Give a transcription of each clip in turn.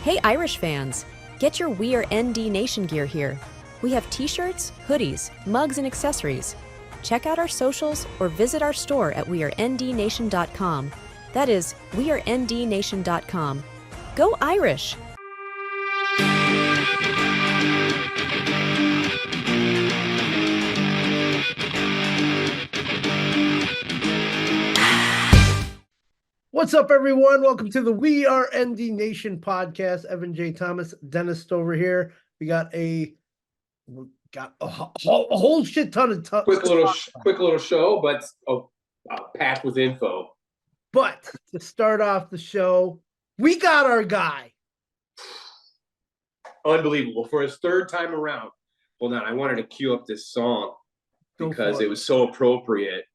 Hey Irish fans, get your We Are ND Nation gear here. We have t-shirts, hoodies, mugs, and accessories. Check out our socials or visit our store at wearendnation.com. That is wearendnation.com. Go Irish! What's up, everyone? Welcome to the We Are ND Nation podcast. Evan J. Thomas, Dennis Stover here. We got a whole shit ton of quick little show, but packed with info. But to start off the show, we got our guy. Unbelievable for his third time around. Hold on, I wanted to cue up this song because it was so appropriate.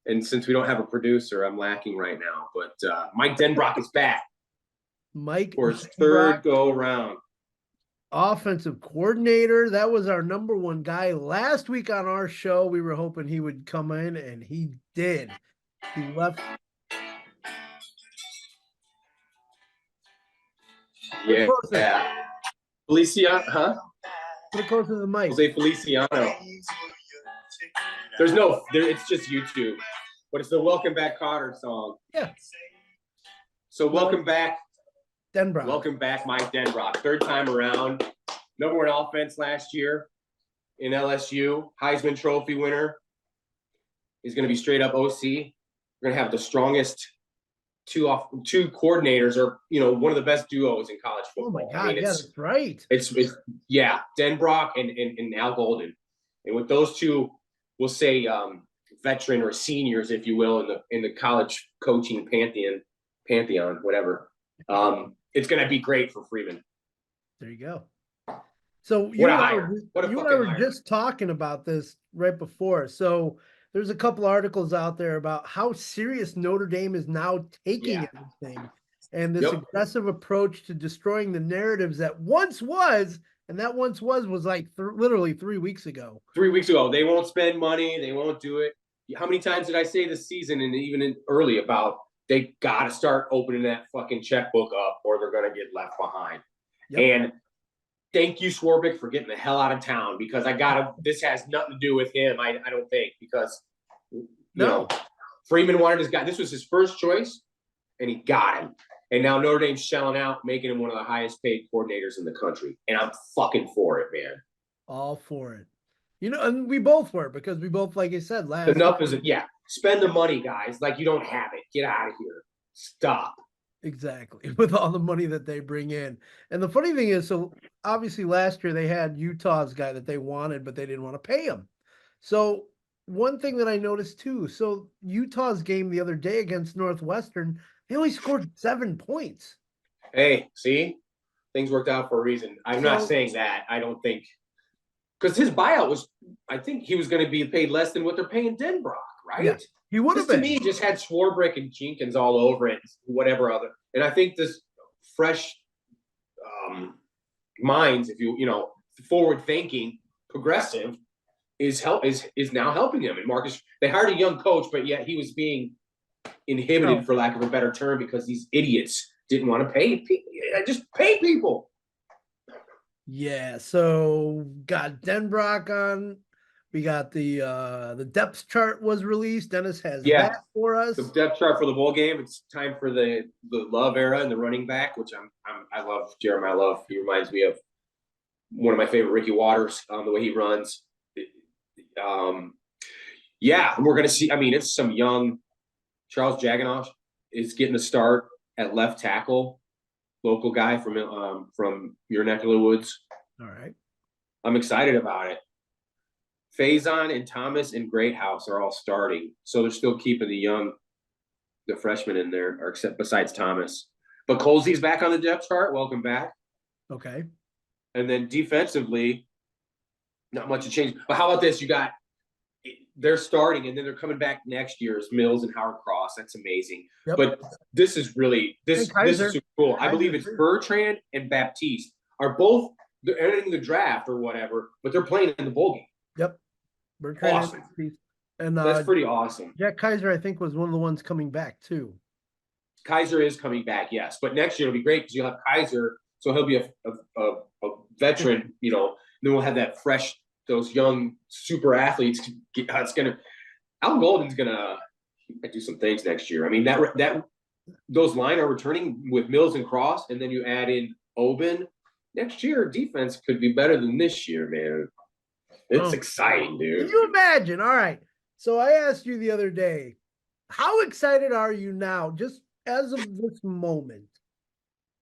And since we don't have a producer, I'm lacking right now. But Mike Denbrock is back. Mike for his third go around. Offensive coordinator. That was our number one guy last week on our show. We were hoping he would come in, and he did. He left. Yeah. Feliciano, huh? Put it close to the mic. Jose Feliciano. It's just YouTube. But it's the Welcome Back Cotter song. Yeah. So welcome back. Denbrock. Welcome back, Mike Denbrock. Third time around. Number one offense last year in LSU. Heisman Trophy winner. He's going to be straight up OC. We're going to have the strongest two coordinators, or one of the best duos in college football. Oh my God, that's right. It's Denbrock and Al Golden. And with those two, we'll say veteran or seniors, if you will, in the college coaching pantheon, whatever. It's going to be great for Freeman. There you go. So you and I were just talking about this right before. So there's a couple articles out there about how serious Notre Dame is now taking everything, and this aggressive approach to destroying the narratives that once was. And that once was like literally 3 weeks ago. 3 weeks ago. They won't spend money. They won't do it. How many times did I say this season and even early about they got to start opening that fucking checkbook up or they're going to get left behind. Yep. And thank you, Swarbrick, for getting the hell out of town, because this has nothing to do with him, I don't think, because Freeman wanted his guy. This was his first choice, and he got him. And now Notre Dame's shelling out, making him one of the highest paid coordinators in the country. And I'm fucking for it, man. All for it. And we both were, because we both, like I said, spend the money, guys. Like, you don't have it. Get out of here. Stop. Exactly. With all the money that they bring in. And the funny thing is, so obviously last year they had Utah's guy that they wanted, but they didn't want to pay him. So one thing that I noticed too, so Utah's game the other day against Northwestern, they only scored 7 points. Hey, see? Things worked out for a reason. I'm not saying that. I don't think. Because his buyout was, I think he was going to be paid less than what they're paying Denbrock, right? Yeah, he would have been. To me, just had Swarbrick and Jenkins all over it, whatever other. And I think this fresh minds, if forward-thinking, progressive, is now helping him. And Marcus, they hired a young coach, but yet he was being inhibited, for lack of a better term, because these idiots didn't want to pay people. Just pay people. Yeah, so got Denbrock on. We got the depth chart was released. Dennis has that for us. The depth chart for the bowl game. It's time for the Love era and the running back, which I love Jeremiah Love. He reminds me of one of my favorite Ricky Waters, the way he runs. And we're gonna see. I mean, it's some young. Charles Jaganoff is getting the start at left tackle, local guy from your neck of the woods. All right. I'm excited about it. Faison and Thomas and Greathouse are all starting, so they're still keeping the freshmen in there, or except besides Thomas. But Colsey's back on the depth chart. Welcome back. Okay. And then defensively, not much to change. But how about this? They're starting, and then they're coming back next year as Mills and Howard Cross. That's amazing. Yep. But this is really this is super cool. I believe it's Bertrand and Baptiste are both entering the draft or whatever, but they're playing in the bowl game. Yep. Bertrand awesome. And that's pretty awesome. Jack Kaiser, I think, was one of the ones coming back too. Kaiser is coming back, yes. But next year it'll be great because you'll have Kaiser So he'll be a veteran, you know. Then we'll have that fresh, those young super athletes. Al Golden's gonna do some things next year. I mean, those line are returning with Mills and Cross, and then you add in Oben. Next year, defense could be better than this year, man. It's exciting, dude. Can you imagine? All right. So I asked you the other day, how excited are you now, just as of this moment,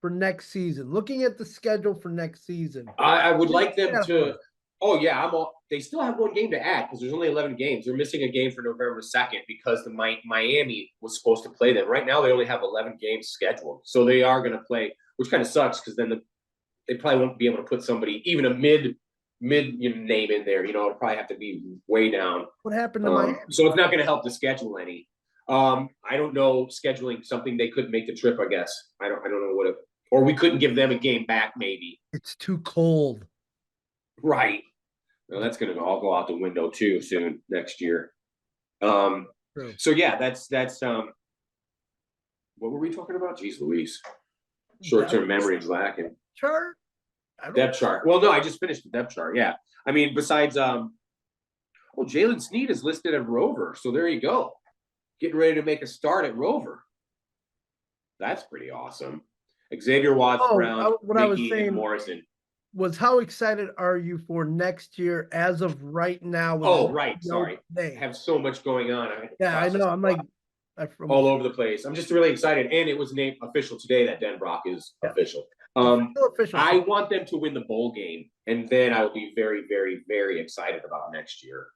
for next season? Looking at the schedule for next season, I would like them to. Oh yeah, they still have one game to add because there's only 11 games. They're missing a game for November 2nd because the Miami was supposed to play them. Right now, they only have 11 games scheduled, so they are going to play, which kind of sucks because then they probably won't be able to put somebody, even a mid name in there. You know, it'll probably have to be way down. What happened to Miami? So it's not going to help the schedule any. I don't know, scheduling something they couldn't make the trip. I guess I don't know what it, or we couldn't give them a game back. Maybe it's too cold. Right. Well, that's going to all go out the window too soon next year. So yeah, that's what were we talking about? Jeez Louise. Short-term memory is lacking. Chart? Depth chart. Well, no, I just finished the depth chart. Yeah. I mean, besides Jalen Snead is listed at Rover. So there you go. Getting ready to make a start at Rover. That's pretty awesome. Xavier Watts, Brown, Mickey, and Morrison. Was how excited are you for next year as of right now? Right. Sorry. I have so much going on. I know. I'm like all over the place. I'm just really excited. And it was named official today that Denbrock is official. I want them to win the bowl game. And then I will be very, very, very excited about next year.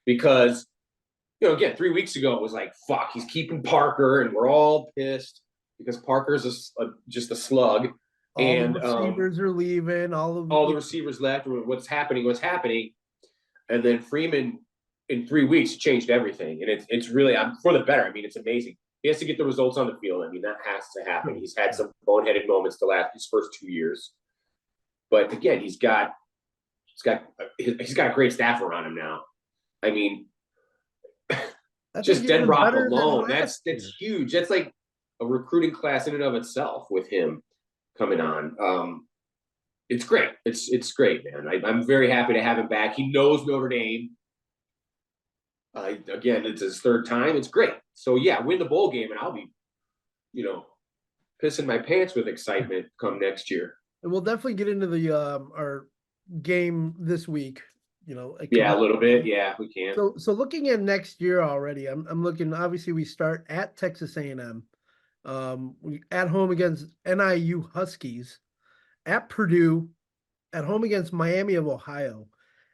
Because, you know, again, 3 weeks ago, it was like, fuck, he's keeping Parker. And we're all pissed because Parker's just a slug. All the receivers are leaving. All the receivers left. What's happening? And then Freeman in 3 weeks changed everything, and it's really for the better. I mean, it's amazing. He has to get the results on the field. I mean, that has to happen. He's had some boneheaded moments his first 2 years, but again, he's got a great staff around him now. I mean, just Denbrock alone, that's huge. That's like a recruiting class in and of itself with him coming on. It's great. It's great, man. I'm very happy to have him back. He knows Notre Dame. Again, it's his third time. It's great. So yeah, win the bowl game, and I'll be, you know, pissing my pants with excitement come next year. And we'll definitely get into the our game this week. You know, a little bit. Yeah, we can. So looking at next year already, I'm looking. Obviously, we start at Texas A&M. We at home against NIU Huskies, at Purdue, at home against Miami of Ohio,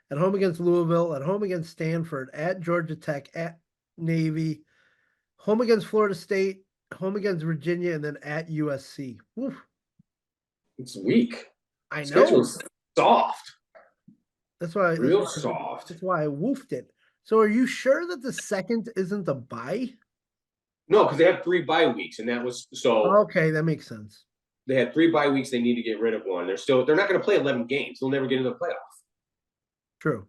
at home against Louisville, at home against Stanford, at Georgia Tech, at Navy, home against Florida State, home against Virginia, and then at USC. Oof. It's weak. I know. Schedule's soft. That's why real soft. That's why I woofed it. So are you sure that the second isn't a bye? No, because they have 3 bye weeks, and that was so. Okay, that makes sense. They had 3 bye weeks. They need to get rid of one. They're not going to play 11 games. They'll never get into the playoff. True.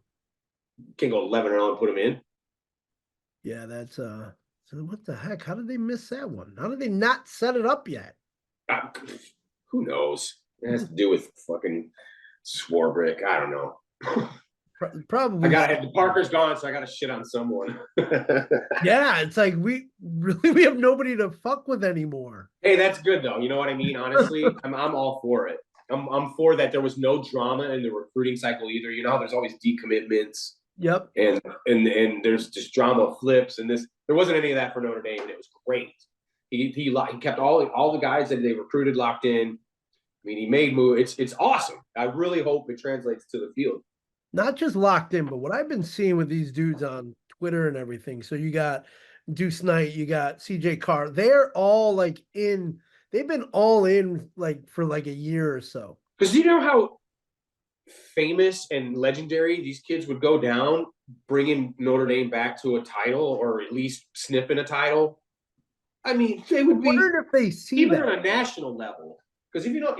Can't go 11-0 and put them in. Yeah, that's So what the heck? How did they miss that one? How did they not set it up yet? Who knows? It has to do with fucking Swarbrick. I don't know. Probably. Parker's gone, so I got to shit on someone. Yeah, it's like we have nobody to fuck with anymore. Hey, that's good though. You know what I mean? Honestly, I'm all for it. I'm for that. There was no drama in the recruiting cycle either. You know, there's always decommitments. Yep. And there's just drama flips, and there wasn't any of that for Notre Dame, and it was great. He kept all the guys that they recruited locked in. I mean, he made moves. It's awesome. I really hope it translates to the field. Not just locked in, but what I've been seeing with these dudes on Twitter and everything. So you got Deuce Knight, you got CJ Carr. They're all like in. They've been all in like for like a year or so. Because you know how famous and legendary these kids would go down, bringing Notre Dame back to a title or at least sniffing a title. I mean, they would be. I wondered if they see even that on a national level. Because if you know,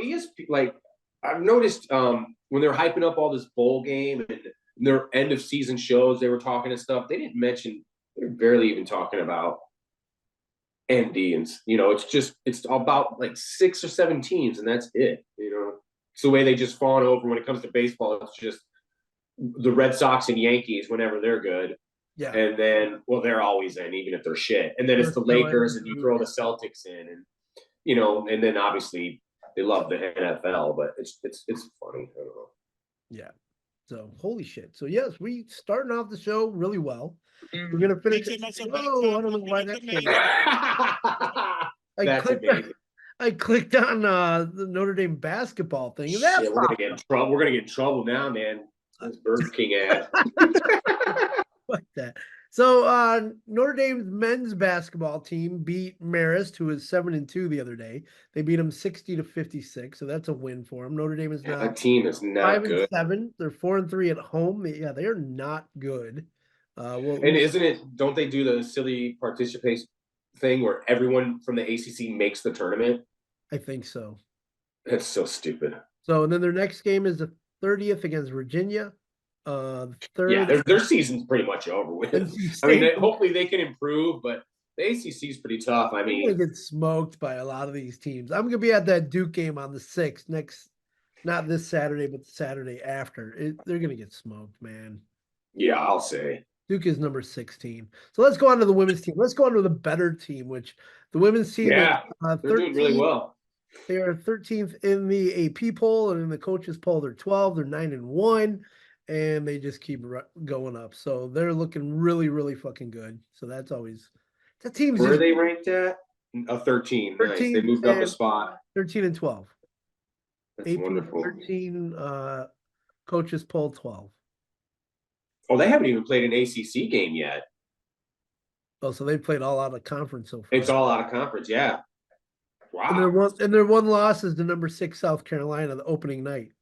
like I've noticed when they're hyping up all this bowl game and their end of season shows, they were talking and stuff. They didn't mention. They're barely even talking about ND, and you know, it's about like 6 or 7 teams, and that's it. You know. It's the way they just fawn over when it comes to baseball. It's just the Red Sox and Yankees whenever they're good. Yeah. And then, well, they're always in, even if they're shit. And then it's the Lakers, and you throw the Celtics in, and and then obviously they love the NFL, but it's funny. I don't know. Yeah. So holy shit. So yes, we starting off the show really well. We're gonna finish it. Oh, I don't know why that came. That's amazing. I clicked on the Notre Dame basketball thing. And that's we're gonna get in trouble. We're gonna get in trouble now, man. This Burger King ad. Fuck that. So Notre Dame's men's basketball team beat Marist, who was 7-2 the other day. They beat them 60-56, so that's a win for them. Notre Dame is now that team is not 5-7. They're 4-3 at home. They are not good. And isn't it? Don't they do the silly participation thing where everyone from the ACC makes the tournament? I think so. That's so stupid. So and then their next game is the 30th against Virginia. Their season's pretty much over with. I mean, hopefully they can improve, but the ACC is pretty tough. I mean, they get smoked by a lot of these teams. I'm gonna be at that Duke game on the 6th not this Saturday, but the Saturday after. They're gonna get smoked, man. Yeah, I'll say Duke is number 16. So let's go on to the women's team. Let's go on to the better team, which the women's team is they're doing really well. They are 13th in the AP poll, and in the coaches poll, they're 12. They're 9-1. And they just keep going up. So they're looking really, really fucking good. So that's always – that team's – Where are they ranked at? 13. 13 nice. They moved up a spot. 13-12. That's wonderful. 13, coaches poll 12. Oh, they haven't even played an ACC game yet. Oh, so they played all out of conference so far. It's all out of conference, yeah. Wow. And their one loss is to number 6 South Carolina the opening night.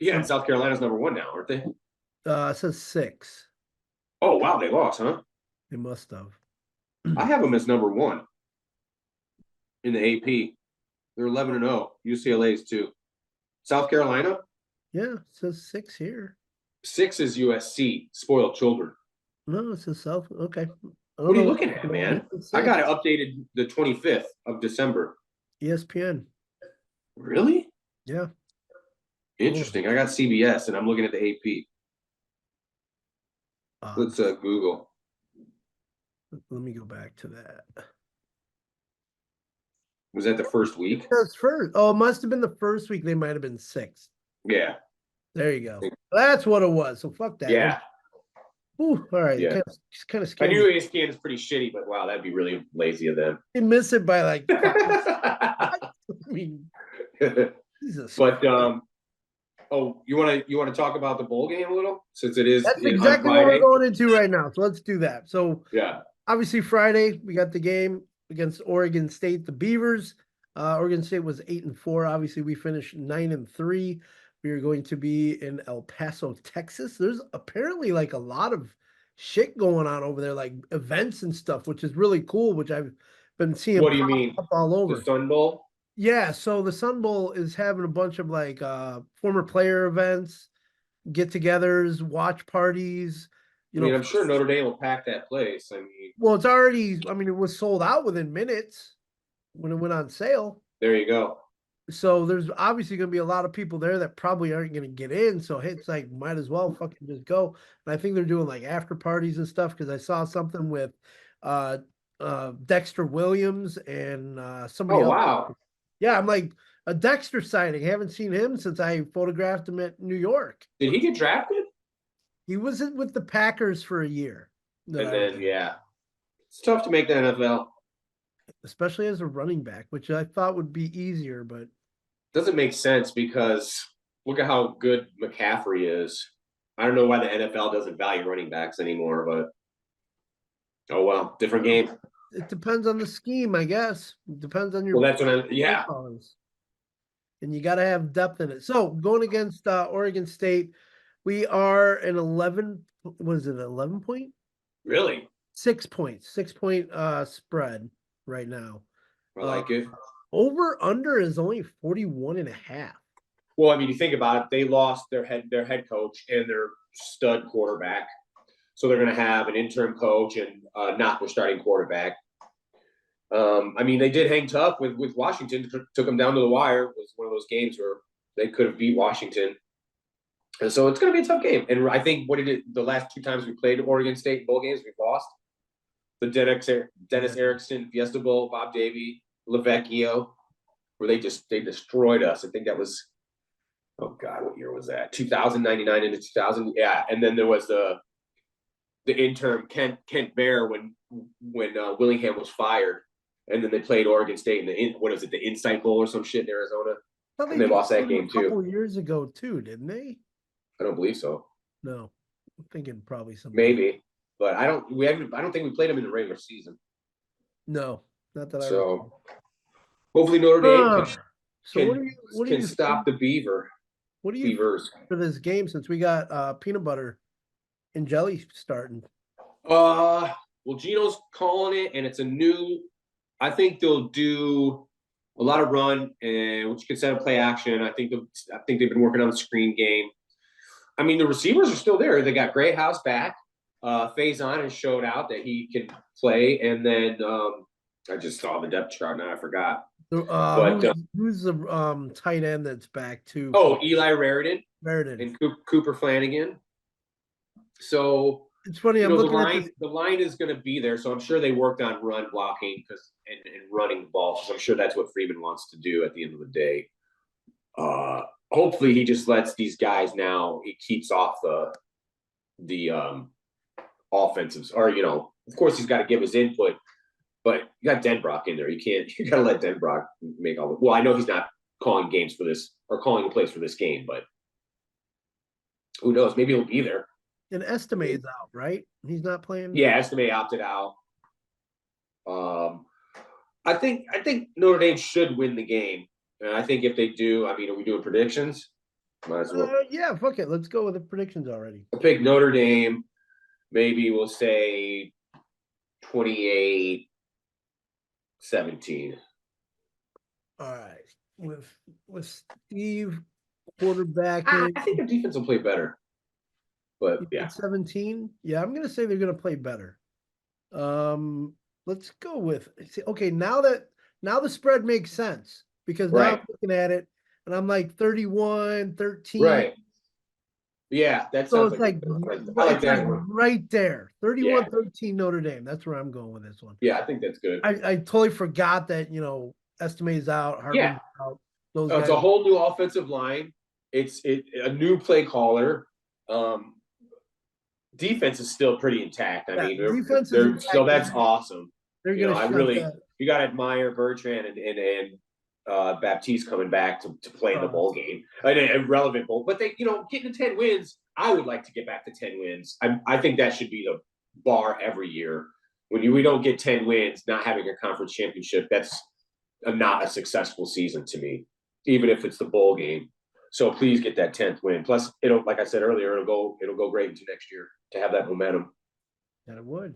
Yeah, and South Carolina's number 1 now, aren't they? It says 6. Oh, wow, they lost, huh? They must have. I have them as number 1 in the AP. They're 11-0. UCLA's 2. South Carolina? Yeah, it says 6 here. 6 is USC, spoiled children. No, it says South. Okay. What are you looking at, man? I got it updated the 25th of December. ESPN. Really? Yeah. Interesting. I got CBS, and I'm looking at the AP. Let's Google. Let me go back to that. Was that the first week? That's first. Oh, it must have been the first week. They might have been 6th. Yeah. There you go. That's what it was. So fuck that. Yeah. Ooh, all right. Yeah. Kind of scary. I knew ESPN is pretty shitty, but wow, that'd be really lazy of them. They miss it by like. I mean, Jesus. But oh, you want to talk about the bowl game a little, since it is. That's exactly what we're going into right now. So let's do that. So yeah, obviously Friday we got the game against Oregon State, the Beavers. Oregon State was 8-4. Obviously we finished 9-3. We are going to be in El Paso, Texas. There's apparently like a lot of shit going on over there, like events and stuff, which is really cool, which I've been seeing. What do you mean? Up all over. The Sun Bowl? Yeah, so the Sun Bowl is having a bunch of like former player events, get-togethers, watch parties. I mean, I'm sure Notre Dame will pack that place. I mean, well, it's already. I mean, it was sold out within minutes when it went on sale. There you go. So there's obviously going to be a lot of people there that probably aren't going to get in. So it's like, might as well fucking just go. And I think they're doing like after parties and stuff, because I saw something with Dexter Williams and somebody else. Wow. Yeah, I'm like, a Dexter sighting. I haven't seen him since I photographed him at New York. Did he get drafted? He was with the Packers for a year. And then, yeah. It's tough to make the NFL. Especially as a running back, which I thought would be easier, but doesn't make sense, because look at how good McCaffrey is. I don't know why the NFL doesn't value running backs anymore, but oh well, different game. It depends on the scheme, I guess. It depends on your. Well, that's what yeah. And you got to have depth in it. So going against Oregon State, we are an 11. What is it? 11 point? Really? 6 points. 6 point spread right now. I like it. Over under is only 41.5. Well, I mean, you think about it, they lost their head coach and their stud quarterback. So they're going to have an interim coach and not their starting quarterback. I mean, they did hang tough with Washington, took them down to the wire. It was one of those games where They could have beat Washington. And so it's going to be a tough game. And I think the last 2 times we played Oregon State bowl games, we've lost. The Dennis Erickson, Fiesta Bowl, Bob Davie, Lavecchio, where they destroyed us. I think that was, oh God, what year was that? 2099 into 2000. Yeah. And then there was the interim Kent Bear when Willingham was fired. And then they played Oregon State in the Insight Bowl or some shit in Arizona. And they lost that game too. A couple years ago too, didn't they? I don't believe so. No, I'm thinking probably something. Maybe, but I don't think we played them in the regular season. No, not that I. So hopefully Notre Dame can stop the Beaver. What do you Beavers for this game since we got peanut butter and jelly starting? Well, Gino's calling it, and it's a new. I think they'll do a lot of run, and which can set up play action. I think they've been working on the screen game. I mean, the receivers are still there. They got Greathouse back. Faison has showed out that he can play, and then I just saw the depth chart now. I forgot. Who's the tight end that's back too? Oh, Eli Raritan and Cooper Flanagan. So it's funny. I'm looking at the line is going to be there, so I'm sure they worked on run blocking and running the ball. So I'm sure that's what Freeman wants to do at the end of the day. Hopefully he just lets these guys now. He keeps off the offensives, or of course he's got to give his input, but you got Denbrock in there. You got to let Denbrock make all the. Well, I know he's not calling games for this or calling the plays for this game, but who knows? Maybe he'll be there. And Estime's out, right? He's not playing. Yeah, Estime opted out. I think Notre Dame should win the game. And I think if they do, I mean, are we doing predictions? Might as well. Yeah, fuck it. Let's go with the predictions already. I'll pick Notre Dame. Maybe we'll say 28-17. All right. With Steve quarterbacking. I think the defense will play better. But yeah. 17. Yeah, I'm gonna say they're gonna play better. Let's go with okay, now the spread makes sense. Because now I'm looking at it and I'm like 31-13. Right. Yeah, that's so it's like right there. 31-13 Notre Dame. That's where I'm going with this one. Yeah, I think that's good. I totally forgot that Estime's out, Hartman's out. It's a whole new offensive line. It's a new play caller. Defense is still pretty intact. I mean, they're so that's awesome. You got to admire Bertrand and Baptiste coming back to play in the bowl game, a relevant bowl. But they, getting to 10 wins, I would like to get back to 10 wins. I think that should be the bar every year. When we don't get 10 wins, not having a conference championship, that's not a successful season to me, even if it's the bowl game. So please get that 10th win. Plus, like I said earlier, it'll go great into next year to have that momentum. That it would.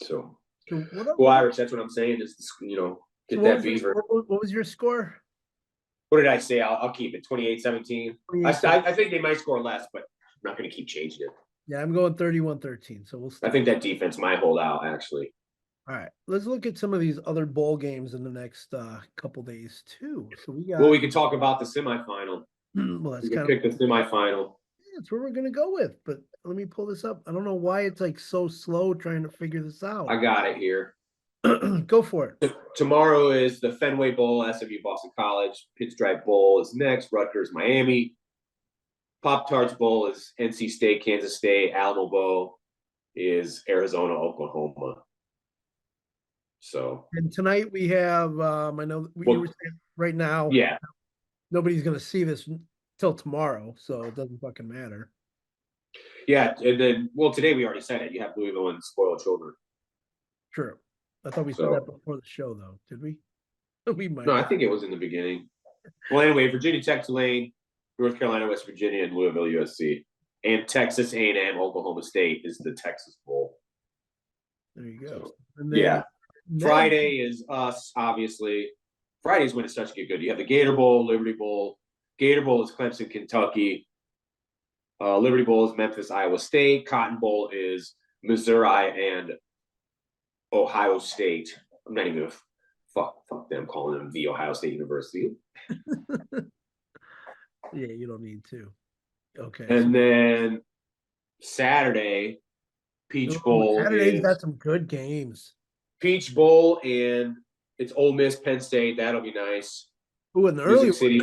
So Irish, that's what I'm saying is, get that Beaver. What was your score? What did I say? I'll keep it 28-17. I think they might score less, but I'm not going to keep changing it. Yeah, I'm going 31-13. So we'll start. I think that defense might hold out, actually. All right, let's look at some of these other bowl games in the next couple days too. So we can talk about the semifinal. Well, that's pick the semifinal. Yeah, that's where we're gonna go with. But let me pull this up. I don't know why it's like so slow trying to figure this out. I got it here. Go for it. Tomorrow is the Fenway Bowl, SMU Boston College. Pittsburgh Bowl is next. Rutgers, Miami. Pop-Tarts Bowl is NC State, Kansas State. Alamo Bowl is Arizona, Oklahoma. So. And tonight we have. I know you were saying right now. Yeah. Nobody's gonna see this till tomorrow, so it doesn't fucking matter. Yeah, and then today we already said it. You have Louisville and Spoiled Children. True. I thought we said that before the show, though. Did we? We might. No, I think it was in the beginning. Well, anyway, Virginia Tech, Tulane, North Carolina, West Virginia, and Louisville, USC, and Texas A&M, Oklahoma State is the Texas Bowl. There you go. So, Friday is us, obviously. Fridays when it starts to get good. You have the Gator Bowl, Liberty Bowl. Gator Bowl is Clemson, Kentucky. Liberty Bowl is Memphis, Iowa State. Cotton Bowl is Missouri and Ohio State. I'm not even gonna fuck them, calling them the Ohio State University. Yeah, you don't need to. Okay. And then Saturday, Peach Bowl Saturday's is got some good games. Peach Bowl, and it's Ole Miss, Penn State. That'll be nice. Ooh, in the early City.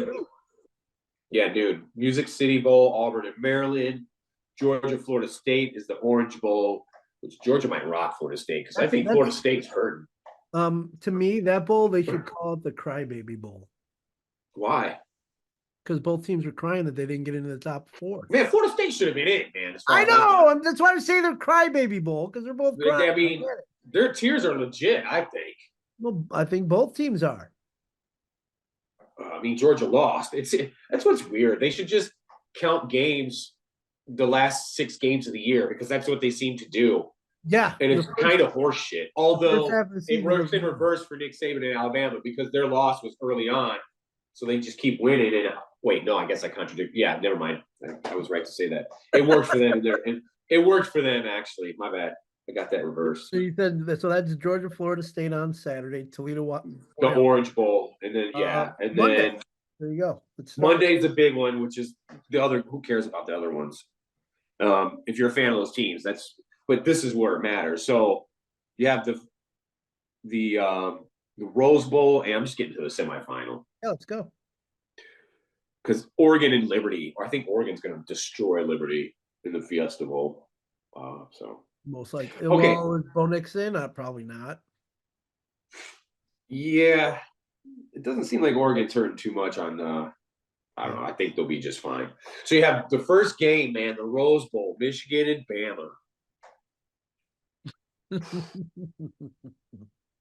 Yeah, dude. Music City Bowl, Auburn and Maryland. Georgia, Florida State is the Orange Bowl, which Georgia might rock Florida State because I think Florida State's hurting. To me, that bowl, they should call it the Crybaby Bowl. Why? Because both teams were crying that they didn't get into the top 4. Man, Florida State should have been in, man. I know. That's why I'm saying they're Crybaby Bowl, because they're both crying. I mean, their tears are legit, I think. Well, I think both teams are. I mean, Georgia lost. That's what's weird. They should just count games, the last 6 games of the year, because that's what they seem to do. Yeah. And it's kind of horseshit. Although it works in reverse for Nick Saban in Alabama because their loss was early on. So they just keep winning. And wait, no, I guess I contradict. Yeah, never mind. I was right to say that. It worked for them. And it worked for them, actually. My bad. I got that reversed. So you said so that's Georgia, Florida State on Saturday, Toledo. The Orange Bowl. And then, and Monday. then there you go. Monday's a big one, which is the other. Who cares about the other ones? If you're a fan of those teams, but this is where it matters. So you have the Rose Bowl, and I'm just getting to the semifinal. Yeah, let's go. Because Oregon and Liberty, or I think Oregon's going to destroy Liberty in the Fiesta Bowl. So most likely. Okay. Well, is Bo Nix in? Probably not. Yeah, it doesn't seem like Oregon's hurting too much on. I don't know. I think they'll be just fine. So you have the first game, man, the Rose Bowl, Michigan and Bama.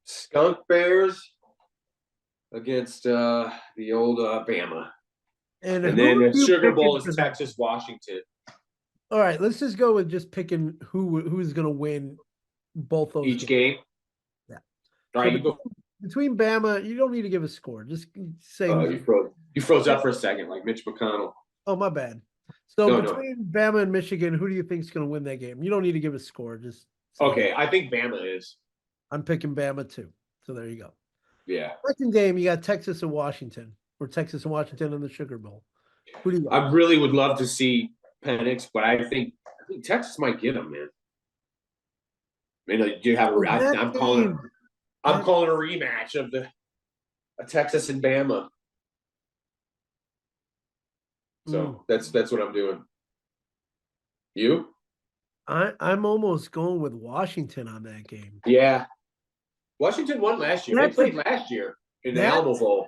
Skunk Bears against the old Bama. And then the Sugar Bowl is Texas, Washington. All right, let's just go with just picking who's going to win both those each game. Yeah. All right, you go. Between Bama, you don't need to give a score. Just say. You froze up for a second, like Mitch McConnell. Oh, my bad. So between Bama and Michigan, who do you think is going to win that game? You don't need to give a score. Just okay. I think Bama is. I'm picking Bama too. So there you go. Yeah. Second game, you got Texas and Washington, or Texas and Washington in the Sugar Bowl. Who do you got? I really would love to see Penix, but I think Texas might get him, man. I mean, you have I'm calling a rematch of the Texas and Bama. So that's what I'm doing. You? I'm almost going with Washington on that game. Yeah. Washington won last year. They played last year in the Alamo Bowl.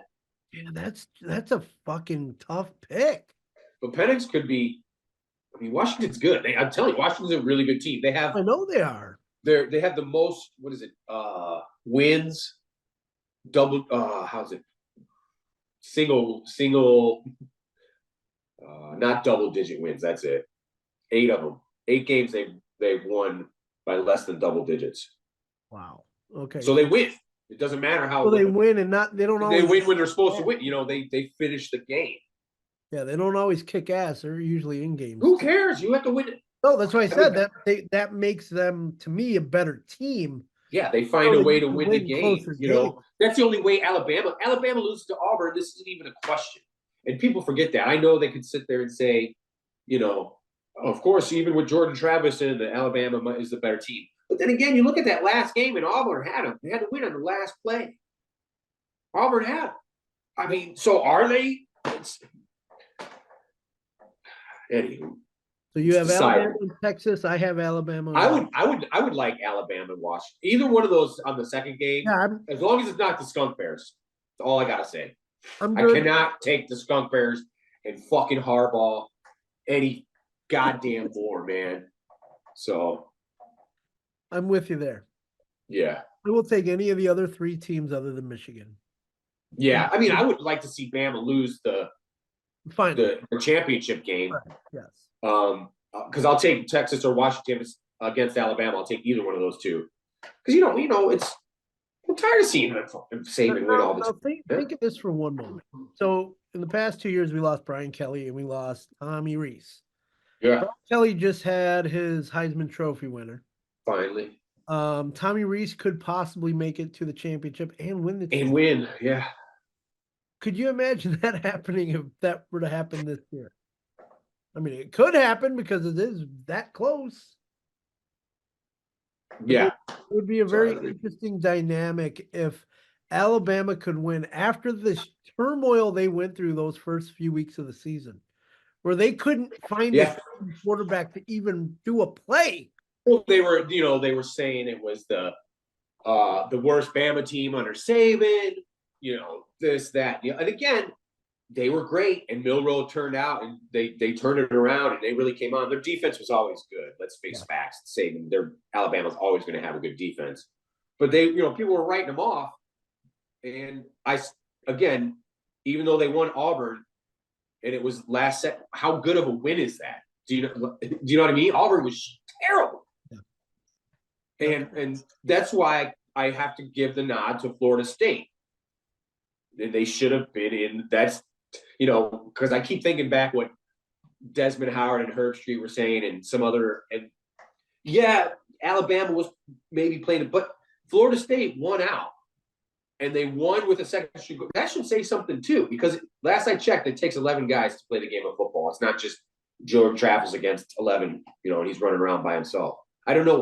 Yeah, that's a fucking tough pick. But Penix could be. I mean, Washington's good. I'm telling you, Washington's a really good team. They have. I know they are. They have the most. What is it? Wins. Double. How's it? Single. Not double-digit wins. That's it. 8 of them. 8 games they've won by less than double digits. Wow. Okay. So they win. It doesn't matter how. Well, they win and they don't always. They win when they're supposed to win. You know, they finish the game. Yeah, they don't always kick ass. They're usually in games. Who cares? You have to win it. No, that's why I said that makes them, to me, a better team. Yeah, they find a way to win the game. You know, that's the only way. Alabama loses to Auburn. This isn't even a question. And people forget that. I know they could sit there and say, you know, of course, even with Jordan Travis in, the Alabama is the better team. But then again, you look at that last game, and Auburn had them. They had to win on the last play. Auburn had them. I mean, so are they? Anywho. So you have Alabama and Texas. I have Alabama. I would like Alabama and Washington. Either one of those on the second game. Yeah, as long as it's not the Skunk Bears. That's all I gotta say. I cannot take the Skunk Bears and fucking Harbaugh any goddamn more, man. So I'm with you there. Yeah. I will take any of the other 3 teams other than Michigan. Yeah, I mean, I would like to see Bama lose the championship game. Right. Yes. Because I'll take Texas or Washington against Alabama. I'll take either one of those two. Because you know, I'm tired of seeing them Saban win all the time. Think of this for one moment. So in the past 2 years, we lost Brian Kelly and we lost Tommy Rees. Yeah. Brian Kelly just had his Heisman Trophy winner. Finally. Tommy Rees could possibly make it to the championship and win the championship. And win, yeah. Could you imagine that happening if that were to happen this year? I mean, it could happen because it is that close. Yeah. It would be a very interesting dynamic if Alabama could win after this turmoil they went through those first few weeks of the season, where they couldn't find a quarterback to even do a play. Well, they were saying it was the worst Bama team under Saban, this, that, and again, they were great, and Milroe turned out, and they turned it around, and they really came on. Their defense was always good. Let's face facts. Saban, Alabama's always going to have a good defense, but people were writing them off, and again, even though they won Auburn, and it was last set, how good of a win is that? Do you know what I mean? Auburn was terrible, and that's why I have to give the nod to Florida State. They should have been in. That's because I keep thinking back what Desmond Howard and Herb Street were saying, and some other, and Alabama was maybe playing it, but Florida State won out, and they won with a second. That should say something too, because last I checked, it takes 11 guys to play the game of football. It's not just Jordan Travis against 11, and he's running around by himself. I don't know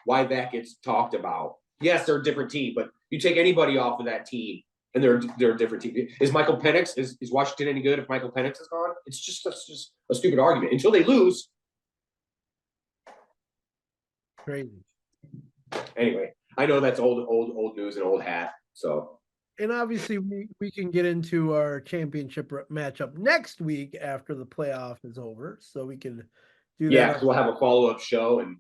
why that gets talked about. Yes, they're a different team, but you take anybody off of that team, and they're a different team. Is Michael Penix, is Washington any good if Michael Penix is gone? It's just a stupid argument until they lose. Crazy. Anyway, I know that's old news and old hat. So, and obviously we can get into our championship matchup next week after the playoff is over, so we can do that. Yeah, we'll have a follow-up show, and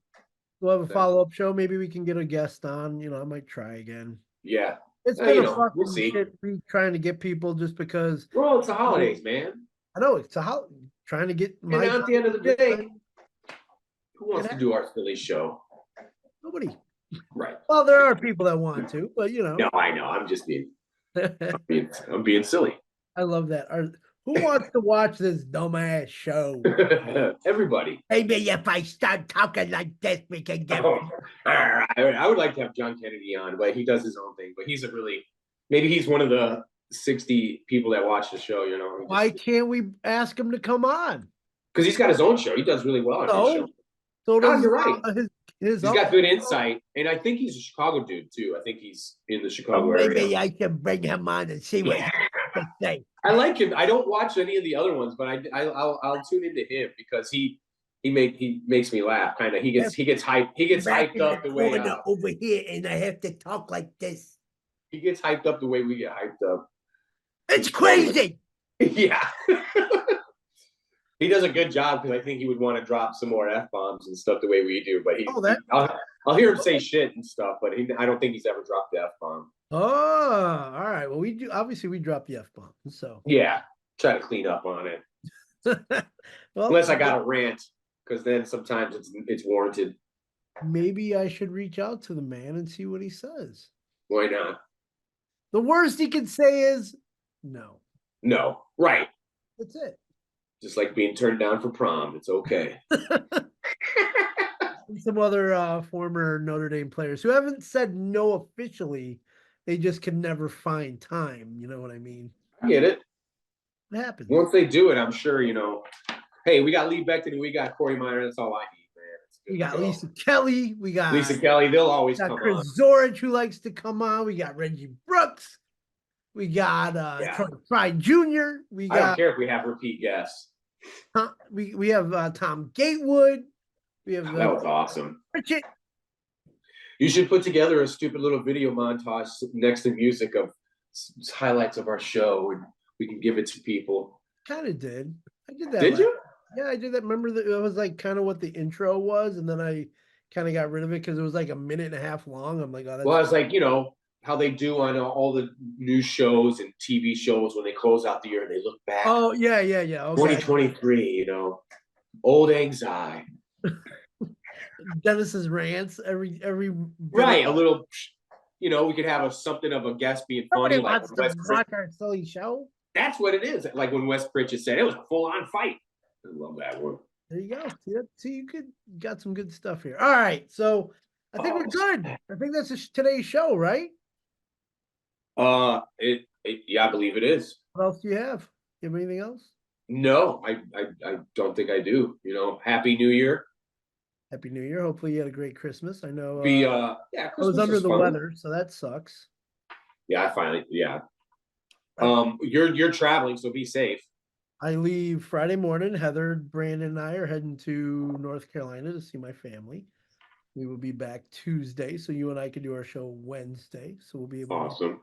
we'll have a follow-up show. Maybe we can get a guest on. I might try again. Yeah. It's been a fucking shit week trying to get people just because. Well, it's the holidays, man. I know it's a holiday. Trying to get. And at the end of the day, who wants to do our Philly show? Nobody. Right. Well, there are people that want to, but No, I know. I'm just being. I'm being silly. I love that. Who wants to watch this dumbass show? Everybody. Maybe if I start talking like this, we can get. I would like to have John Kennedy on, but he does his own thing. But maybe he's one of the 60 people that watch the show. Why can't we ask him to come on? Because he's got his own show. He does really well on his show. So you're right. He's got good insight, and I think he's a Chicago dude too. I think he's in the Chicago area. Maybe I can bring him on and see what he has to say. I like him. I don't watch any of the other ones, but I'll tune into him because he makes me laugh. Kind of. He gets hyped. He gets hyped up the way over here, and I have to talk like this. He gets hyped up the way we get hyped up. It's crazy. Yeah. He does a good job because I think he would want to drop some more F-bombs and stuff the way we do. But I'll hear him say shit and stuff, but I don't think he's ever dropped the F-bomb. Oh, all right. Well, we do. Obviously, we drop the F-bomb. So yeah, try to clean up on it. Well, unless I got a rant, because then sometimes it's warranted. Maybe I should reach out to the man and see what he says. Why not? The worst he can say is no. No, right. That's it. Just like being turned down for prom. It's okay. Some other former Notre Dame players who haven't said no officially, they just can never find time. You know what I mean? I get it. It happens. Once they do it, I'm sure, hey, we got Lee Becton and we got Corey Minor. That's all I need, man. We got Lisa Kelly. We got Lisa Kelly. They'll always come Chris on. Zorich, who likes to come on. We got Reggie Brooks. We got Fry Jr. I don't care if we have repeat guests. We have Tom Gatewood. We have that was awesome. Richard. You should put together a stupid little video montage next to music of highlights of our show, and we can give it to people. Kind of did. I did that. Did you? Yeah, I did that. Remember that it was like kind of what the intro was, and then I kind of got rid of it because it was like a minute and a half long. I'm like, oh, that's well, I was like, how they do on all the news shows and TV shows when they close out the year and they look back. Oh, yeah. Okay. 2023, old anxiety. Dennis's rants every right, a little, we could have something of a guest being funny. Somebody wants to watch our silly show. That's what it is. Like when Wes Pritchett said, it was a full-on fight. I love that one. There you go. See, you got some good stuff here. All right, so I think we're good. I think that's today's show, right? It Yeah, I believe it is. What else do you have? You have anything else? No, I don't think I do. Happy New Year. Happy New Year. Hopefully you had a great Christmas. I know Yeah, I Christmas was under the fun. weather, so that sucks. Yeah, you're traveling, so be safe. I leave Friday morning. Heather, Brandon, and I are heading to North Carolina to see my family. We will be back Tuesday, so you and I can do our show Wednesday. So we'll be able Awesome.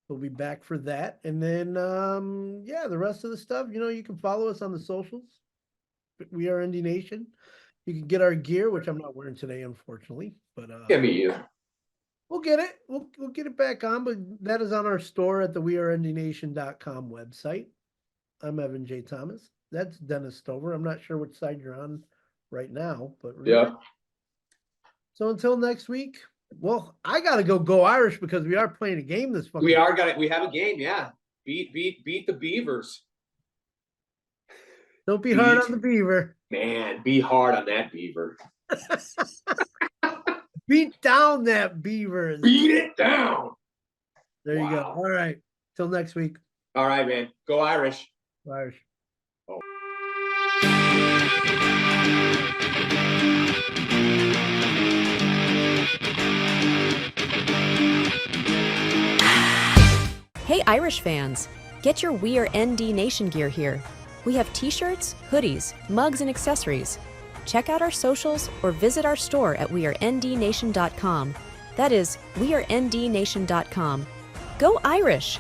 We'll be back for that. And then yeah, the rest of the stuff, you can follow us on the socials. We are ND Nation. You can get our gear, which I'm not wearing today, unfortunately. But yeah, me either. We'll get it. We'll get it back on, but that is on our store at the wearendnation.com website. I'm Evan J. Thomas. That's Dennis Stover. I'm not sure which side you're on right now, but yeah. So until next week, well, I gotta go Irish because we are playing a game this fucking. We have a game, yeah. Beat the Beavers. Don't be hard on the Beaver. Man, be hard on that Beaver. Beat down that Beaver. Beat it down. There you go. All right. Till next week. All right, man. Go Irish. Irish. Oh. Hey Irish fans, get your We Are ND Nation gear here. We have t-shirts, hoodies, mugs, and accessories. Check out our socials or visit our store at wearendnation.com. That is, wearendnation.com. Go Irish!